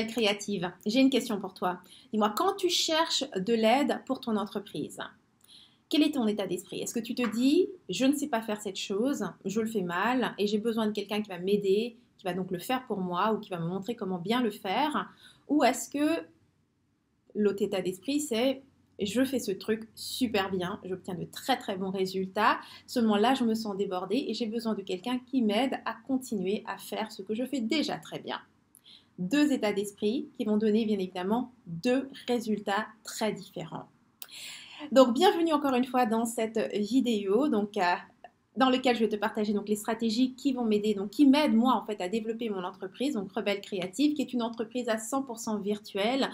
Créative. J'ai une question pour toi. Dis-moi, quand tu cherches de l'aide pour ton entreprise, quel est ton état d'esprit? Est-ce que tu te dis, je ne sais pas faire cette chose, je le fais mal et j'ai besoin de quelqu'un qui va m'aider, qui va donc le faire pour moi ou qui va me montrer comment bien le faire? Ou est-ce que l'autre état d'esprit, c'est je fais ce truc super bien, j'obtiens de très très bons résultats, seulement là je me sens débordée et j'ai besoin de quelqu'un qui m'aide à continuer à faire ce que je fais déjà très bien. Deux états d'esprit qui vont donner bien évidemment deux résultats très différents. Donc bienvenue encore une fois dans cette vidéo dans lequel je vais te partager donc les stratégies qui vont m'aider, donc qui m'aident moi en fait à développer mon entreprise, donc Rebelle Créative, qui est une entreprise à 100% virtuelle,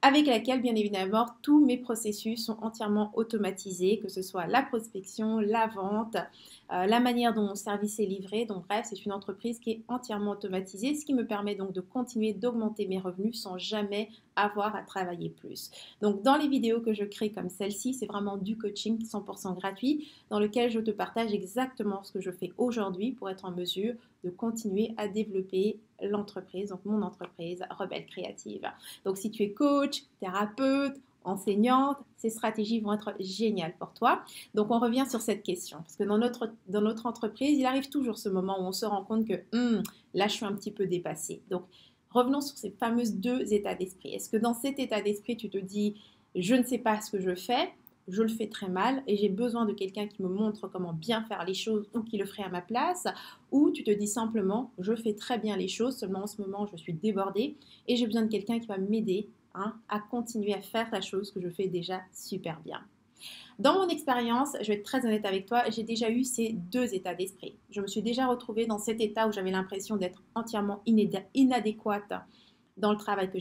avec laquelle, bien évidemment, tous mes processus sont entièrement automatisés, que ce soit la prospection, la vente, la manière dont mon service est livré. Donc bref, c'est une entreprise qui est entièrement automatisée, ce qui me permet donc de continuer d'augmenter mes revenus sans jamais avoir à travailler plus. Donc dans les vidéos que je crée comme celle-ci, c'est vraiment du coaching 100% gratuit dans lequel je te partage exactement ce que je fais aujourd'hui pour être en mesure de continuer à développer l'entreprise, donc mon entreprise Rebelle Créative. Donc si tu es coach, thérapeute, enseignante, ces stratégies vont être géniales pour toi. Donc on revient sur cette question, parce que dans notre entreprise, il arrive toujours ce moment où on se rend compte que là je suis un petit peu dépassée. Donc revenons sur ces fameuses deux états d'esprit. Est-ce que dans cet état d'esprit, tu te dis je ne sais pas ce que je fais, je le fais très mal et j'ai besoin de quelqu'un qui me montre comment bien faire les choses ou qui le ferait à ma place, ou tu te dis simplement je fais très bien les choses, seulement en ce moment je suis débordée et j'ai besoin de quelqu'un qui va m'aider à continuer à faire la chose que je fais déjà super bien. Dans mon expérience, je vais être très honnête avec toi, j'ai déjà eu ces deux états d'esprit. Je me suis déjà retrouvée dans cet état où j'avais l'impression d'être entièrement inadéquate dans le travail que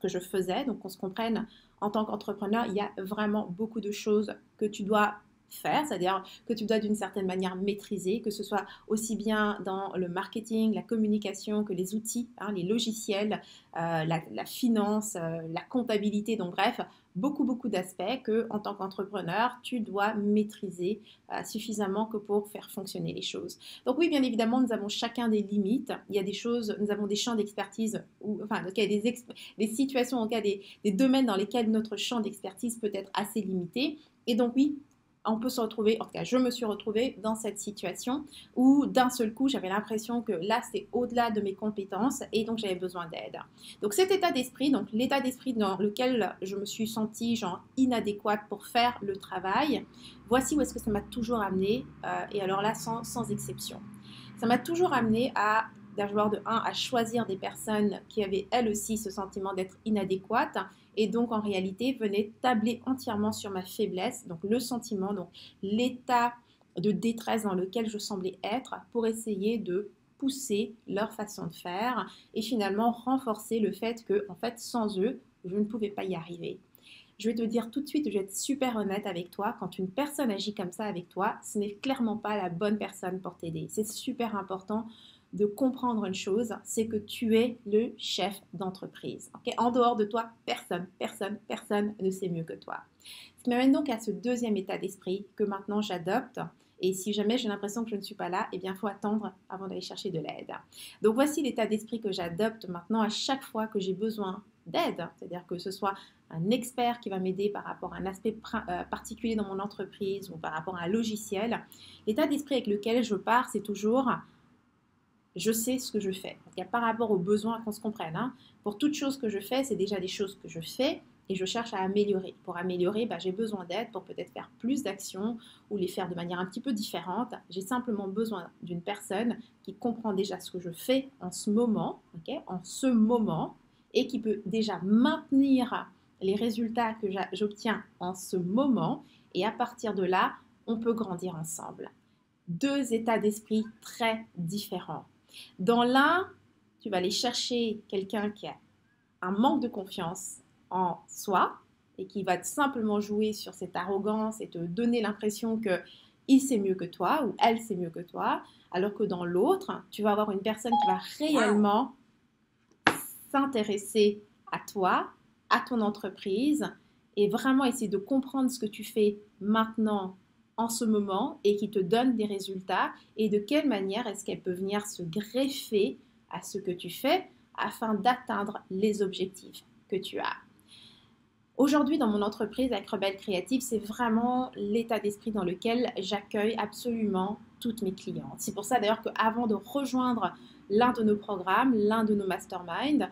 je faisais. Donc qu'on se comprenne, en tant qu'entrepreneur, il y a vraiment beaucoup de choses que tu dois faire, c'est-à-dire que tu dois d'une certaine manière maîtriser, que ce soit aussi bien dans le marketing, la communication, que les outils, les logiciels, la finance, la comptabilité, donc bref, beaucoup d'aspects que en tant qu'entrepreneur, tu dois maîtriser suffisamment que pour faire fonctionner les choses. Donc oui, bien évidemment, nous avons chacun des limites. Il y a des choses, nous avons des champs d'expertise, des situations, en cas des domaines dans lesquels notre champ d'expertise peut être assez limité. Et donc oui, on peut se retrouver, en tout cas je me suis retrouvée dans cette situation où d'un seul coup j'avais l'impression que là c'est au-delà de mes compétences et donc j'avais besoin d'aide. Donc cet état d'esprit, donc l'état d'esprit dans lequel je me suis sentie genre inadéquate pour faire le travail, voici où est-ce que ça m'a toujours amené, et alors là sans exception. Ça m'a toujours amené à choisir des personnes qui avaient elles aussi ce sentiment d'être inadéquates et donc en réalité venaient tabler entièrement sur ma faiblesse, donc le sentiment, donc l'état de détresse dans lequel je semblais être pour essayer de pousser leur façon de faire et finalement renforcer le fait que en fait sans eux je ne pouvais pas y arriver. Je vais te dire tout de suite, je vais être super honnête avec toi, quand une personne agit comme ça avec toi, ce n'est clairement pas la bonne personne pour t'aider. C'est super important de comprendre une chose, c'est que tu es le chef d'entreprise. Okay? En dehors de toi, personne ne sait mieux que toi. Ce qui m'amène donc à ce deuxième état d'esprit que maintenant j'adopte. Et si jamais j'ai l'impression que je ne suis pas là, eh bien, il faut attendre avant d'aller chercher de l'aide. Donc, voici l'état d'esprit que j'adopte maintenant à chaque fois que j'ai besoin d'aide. C'est-à-dire que ce soit un expert qui va m'aider par rapport à un aspect particulier dans mon entreprise ou par rapport à un logiciel. L'état d'esprit avec lequel je pars, c'est toujours je sais ce que je fais. Donc, par rapport aux besoins, qu'on se comprenne. Pour toute chose que je fais, c'est déjà des choses que je fais et je cherche à améliorer. Pour améliorer, j'ai besoin d'aide pour peut-être faire plus d'actions ou les faire de manière un petit peu différente. J'ai simplement besoin d'une personne qui comprend déjà ce que je fais en ce moment, et qui peut déjà maintenir les résultats que j'obtiens en ce moment. Et à partir de là, on peut grandir ensemble. Deux états d'esprit très différents. Dans l'un, tu vas aller chercher quelqu'un qui a un manque de confiance en soi et qui va simplement jouer sur cette arrogance et te donner l'impression que il sait mieux que toi ou elle sait mieux que toi, alors que dans l'autre, tu vas avoir une personne qui va réellement s'intéresser à toi, à ton entreprise et vraiment essayer de comprendre ce que tu fais maintenant, en ce moment, et qui te donne des résultats et de quelle manière est-ce qu'elle peut venir se greffer à ce que tu fais afin d'atteindre les objectifs que tu as. Aujourd'hui, dans mon entreprise avec Rebelle Créative, c'est vraiment l'état d'esprit dans lequel j'accueille absolument toutes mes clientes. C'est pour ça d'ailleurs qu'avant de rejoindre l'un de nos programmes, l'un de nos masterminds,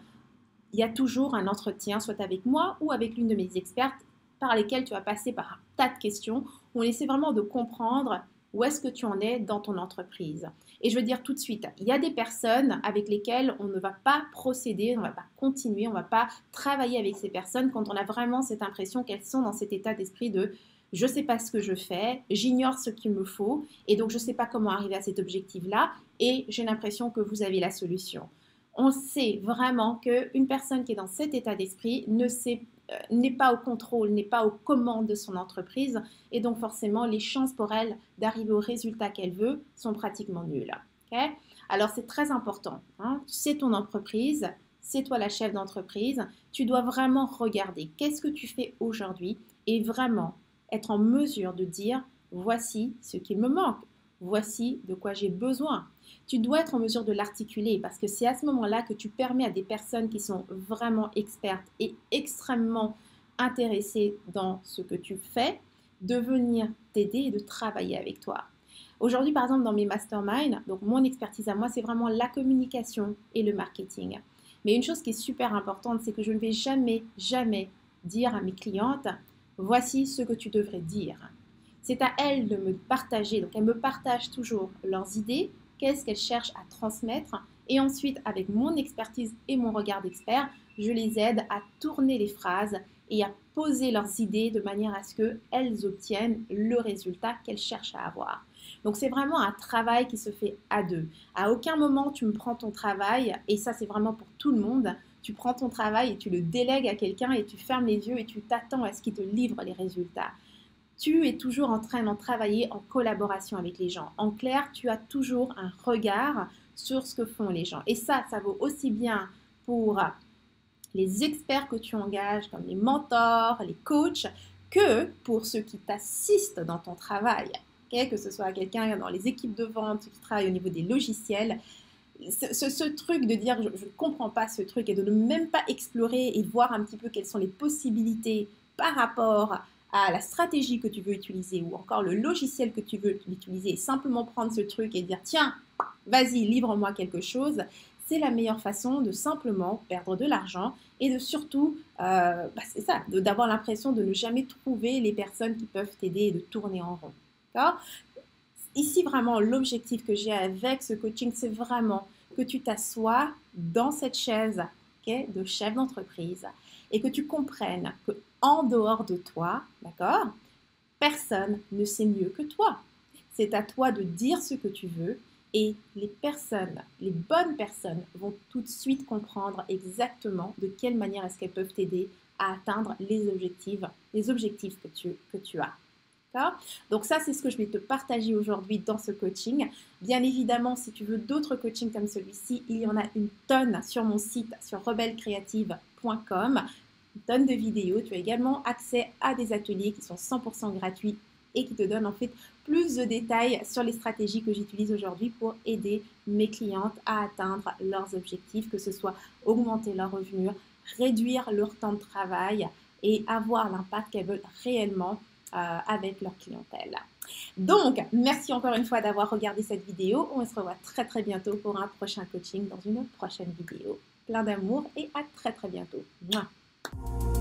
il y a toujours un entretien, soit avec moi ou avec l'une de mes expertes, par lesquelles tu vas passer par un tas de questions. On essaie vraiment de comprendre où est-ce que tu en es dans ton entreprise. Et je veux dire tout de suite, il y a des personnes avec lesquelles on ne va pas procéder, on ne va pas continuer, on ne va pas travailler avec ces personnes quand on a vraiment cette impression qu'elles sont dans cet état d'esprit de je ne sais pas ce que je fais, j'ignore ce qu'il me faut et donc je ne sais pas comment arriver à cet objectif-là et j'ai l'impression que vous avez la solution. On sait vraiment qu'une personne qui est dans cet état d'esprit n'est pas au contrôle, n'est pas aux commandes de son entreprise et donc forcément les chances pour elle d'arriver au résultat qu'elle veut sont pratiquement nulles. Okay? Alors c'est très important, hein? C'est ton entreprise, c'est toi la chef d'entreprise, tu dois vraiment regarder qu'est-ce que tu fais aujourd'hui et vraiment être en mesure de dire voici ce qu'il me manque, voici de quoi j'ai besoin. Tu dois être en mesure de l'articuler parce que c'est à ce moment-là que tu permets à des personnes qui sont vraiment expertes et extrêmement intéressées dans ce que tu fais de venir t'aider et de travailler avec toi. Aujourd'hui, par exemple, dans mes masterminds, donc mon expertise à moi, c'est vraiment la communication et le marketing. Mais une chose qui est super importante, c'est que je ne vais jamais dire à mes clientes, voici ce que tu devrais dire. C'est à elles de me partager. Donc, elles me partagent toujours leurs idées, qu'est-ce qu'elles cherchent à transmettre. Et ensuite, avec mon expertise et mon regard d'expert, je les aide à tourner les phrases et à poser leurs idées de manière à ce qu'elles obtiennent le résultat qu'elles cherchent à avoir. Donc, c'est vraiment un travail qui se fait à deux. À aucun moment, tu me prends ton travail, et ça, c'est vraiment pour tout le monde. Tu prends ton travail et tu le délègues à quelqu'un et tu fermes les yeux et tu t'attends à ce qu'il te livre les résultats. Tu es toujours en train d'en travailler en collaboration avec les gens. En clair, tu as toujours un regard sur ce que font les gens. Et ça vaut aussi bien pour les experts que tu engages, comme les mentors, les coachs, que pour ceux qui t'assistent dans ton travail. Okay? Que ce soit quelqu'un dans les équipes de vente, qui travaille au niveau des logiciels. Ce truc de dire je ne comprends pas ce truc et de ne même pas explorer et voir un petit peu quelles sont les possibilités par rapport à la stratégie que tu veux utiliser ou encore le logiciel que tu veux utiliser et simplement prendre ce truc et dire tiens, vas-y, livre-moi quelque chose, c'est la meilleure façon de simplement perdre de l'argent et de surtout, c'est ça, d'avoir l'impression de ne jamais trouver les personnes qui peuvent t'aider et de tourner en rond. D'accord ? Ici, vraiment, l'objectif que j'ai avec ce coaching, c'est vraiment que tu t'assoies dans cette chaise de chef d'entreprise et que tu comprennes qu'en dehors de toi, d'accord, personne ne sait mieux que toi. C'est à toi de dire ce que tu veux et les personnes, les bonnes personnes vont tout de suite comprendre exactement de quelle manière est-ce qu'elles peuvent t'aider à atteindre les objectifs que tu as. Donc ça, c'est ce que je vais te partager aujourd'hui dans ce coaching. Bien évidemment, si tu veux d'autres coachings comme celui-ci, il y en a une tonne sur mon site, sur rebellecreative.com, une tonne de vidéos. Tu as également accès à des ateliers qui sont 100% gratuits et qui te donnent en fait plus de détails sur les stratégies que j'utilise aujourd'hui pour aider mes clientes à atteindre leurs objectifs, que ce soit augmenter leurs revenus, réduire leur temps de travail et avoir l'impact qu'elles veulent réellement avec leur clientèle. Donc, merci encore une fois d'avoir regardé cette vidéo. On se revoit très très bientôt pour un prochain coaching dans une prochaine vidéo. Plein d'amour et à très très bientôt. Mouah.